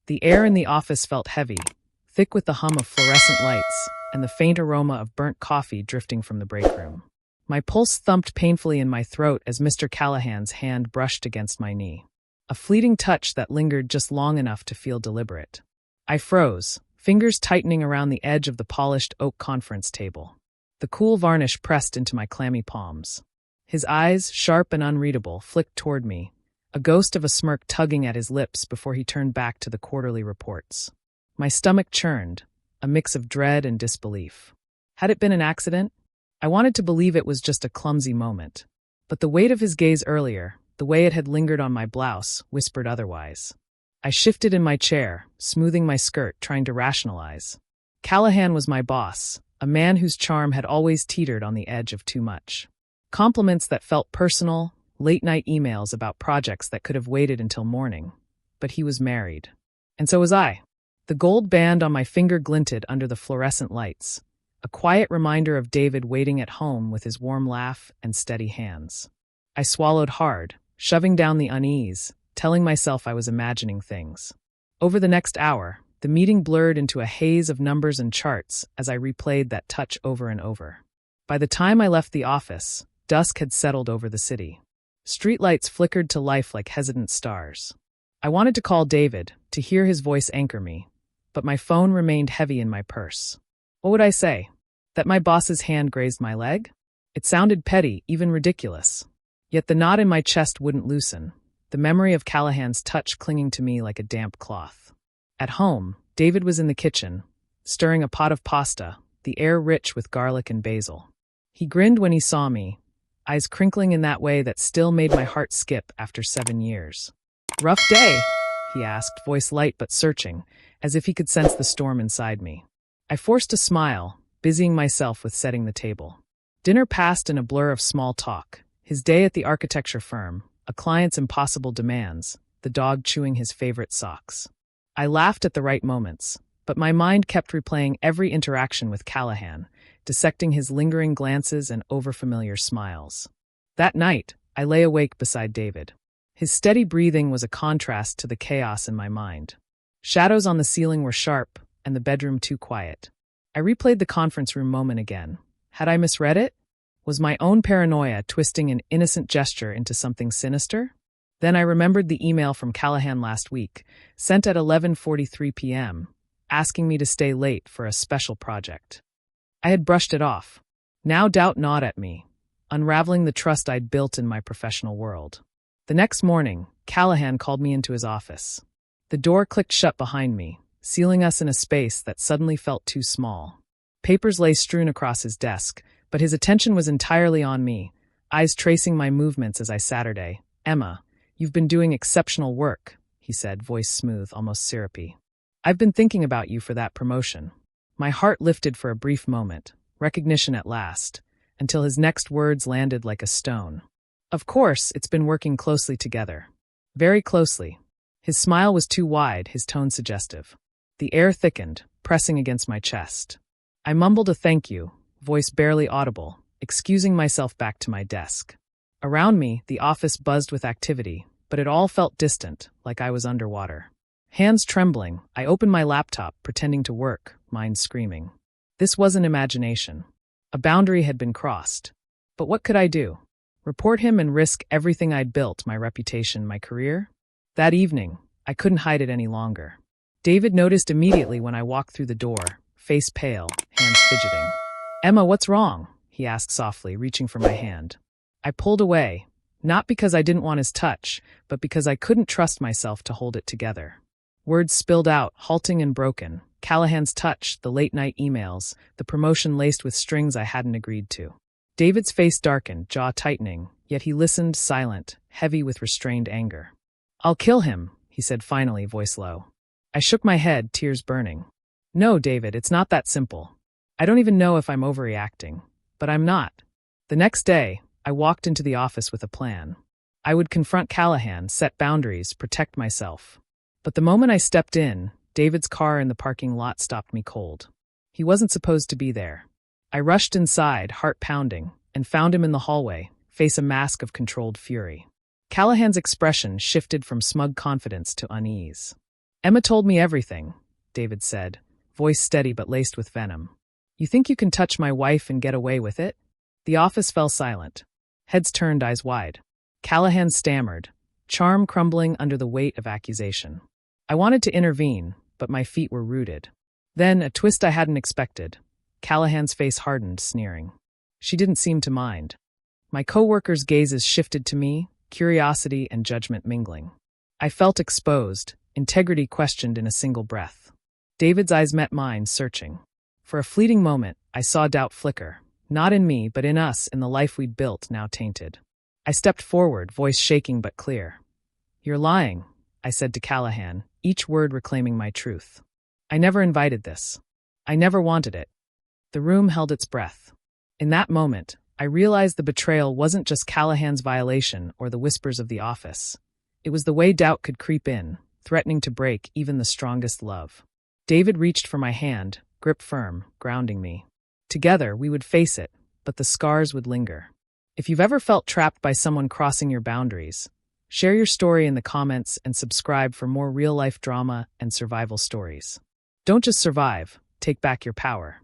The air in the office felt heavy, thick with the hum of fluorescent lights and the faint aroma of burnt coffee drifting from the break room. My pulse thumped painfully in my throat as Mr. Callahan's hand brushed against my knee. A fleeting touch that lingered just long enough to feel deliberate. I froze, fingers tightening around the edge of the polished oak conference table. The cool varnish pressed into my clammy palms. His eyes, sharp and unreadable, flicked toward me, a ghost of a smirk tugging at his lips before he turned back to the quarterly reports. My stomach churned, a mix of dread and disbelief. Had it been an accident? I wanted to believe it was just a clumsy moment. But the weight of his gaze earlier, the way it had lingered on my blouse, whispered otherwise. I shifted in my chair, smoothing my skirt, trying to rationalize. Callahan was my boss, a man whose charm had always teetered on the edge of too much. Compliments that felt personal, late-night emails about projects that could have waited until morning. But he was married. And so was I. The gold band on my finger glinted under the fluorescent lights, a quiet reminder of David waiting at home with his warm laugh and steady hands. I swallowed hard, shoving down the unease, telling myself I was imagining things. Over the next hour, the meeting blurred into a haze of numbers and charts as I replayed that touch over and over. By the time I left the office, dusk had settled over the city. Streetlights flickered to life like hesitant stars. I wanted to call David, to hear his voice anchor me, but my phone remained heavy in my purse. What would I say? That my boss's hand grazed my leg? It sounded petty, even ridiculous. Yet the knot in my chest wouldn't loosen, the memory of Callahan's touch clinging to me like a damp cloth. At home, David was in the kitchen, stirring a pot of pasta, the air rich with garlic and basil. He grinned when he saw me, eyes crinkling in that way that still made my heart skip after 7 years. "Rough day?" he asked, voice light but searching, as if he could sense the storm inside me. I forced a smile, busying myself with setting the table. Dinner passed in a blur of small talk, his day at the architecture firm, a client's impossible demands, the dog chewing his favorite socks. I laughed at the right moments, but my mind kept replaying every interaction with Callahan, dissecting his lingering glances and overfamiliar smiles. That night, I lay awake beside David. His steady breathing was a contrast to the chaos in my mind. Shadows on the ceiling were sharp, and the bedroom too quiet. I replayed the conference room moment again. Had I misread it? Was my own paranoia twisting an innocent gesture into something sinister? Then I remembered the email from Callahan last week, sent at 11:43 p.m., asking me to stay late for a special project. I had brushed it off. Now doubt gnawed at me, unraveling the trust I'd built in my professional world. The next morning, Callahan called me into his office. The door clicked shut behind me, sealing us in a space that suddenly felt too small. Papers lay strewn across his desk, but his attention was entirely on me, eyes tracing my movements as I Saturday. "Emma, you've been doing exceptional work," he said, voice smooth, almost syrupy. "I've been thinking about you for that promotion." My heart lifted for a brief moment, recognition at last, until his next words landed like a stone. "Of course, it's been working closely together. Very closely." His smile was too wide, his tone suggestive. The air thickened, pressing against my chest. I mumbled a thank you, voice barely audible, excusing myself back to my desk. Around me, the office buzzed with activity, but it all felt distant, like I was underwater. Hands trembling, I opened my laptop, pretending to work, mind screaming. This wasn't imagination. A boundary had been crossed. But what could I do? Report him and risk everything I'd built, my reputation, my career? That evening, I couldn't hide it any longer. David noticed immediately when I walked through the door, face pale, hands fidgeting. "Emma, what's wrong?" he asked softly, reaching for my hand. I pulled away, not because I didn't want his touch, but because I couldn't trust myself to hold it together. Words spilled out, halting and broken. Callahan's touch, the late-night emails, the promotion laced with strings I hadn't agreed to. David's face darkened, jaw tightening, yet he listened, silent, heavy with restrained anger. "I'll kill him," he said finally, voice low. I shook my head, tears burning. "No, David, it's not that simple. I don't even know if I'm overreacting. But I'm not." The next day, I walked into the office with a plan. I would confront Callahan, set boundaries, protect myself. But the moment I stepped in, David's car in the parking lot stopped me cold. He wasn't supposed to be there. I rushed inside, heart pounding, and found him in the hallway, face a mask of controlled fury. Callahan's expression shifted from smug confidence to unease. Emma told me everything, David said, voice steady but laced with venom. You think you can touch my wife and get away with it? The office fell silent. Heads turned, eyes wide. Callahan stammered, charm crumbling under the weight of accusation. I wanted to intervene, but my feet were rooted. Then, a twist I hadn't expected. Callahan's face hardened, sneering. She didn't seem to mind. My co-workers' gazes shifted to me, curiosity and judgment mingling. I felt exposed, integrity questioned in a single breath. David's eyes met mine, searching. For a fleeting moment, I saw doubt flicker, not in me, but in us, in the life we'd built, now tainted. I stepped forward, voice shaking but clear. You're lying, I said to Callahan, each word reclaiming my truth. I never invited this. I never wanted it. The room held its breath. In that moment, I realized the betrayal wasn't just Callahan's violation or the whispers of the office. It was the way doubt could creep in, threatening to break even the strongest love. David reached for my hand, grip firm, grounding me. Together, we would face it, but the scars would linger. If you've ever felt trapped by someone crossing your boundaries, share your story in the comments and subscribe for more real-life drama and survival stories. Don't just survive, take back your power.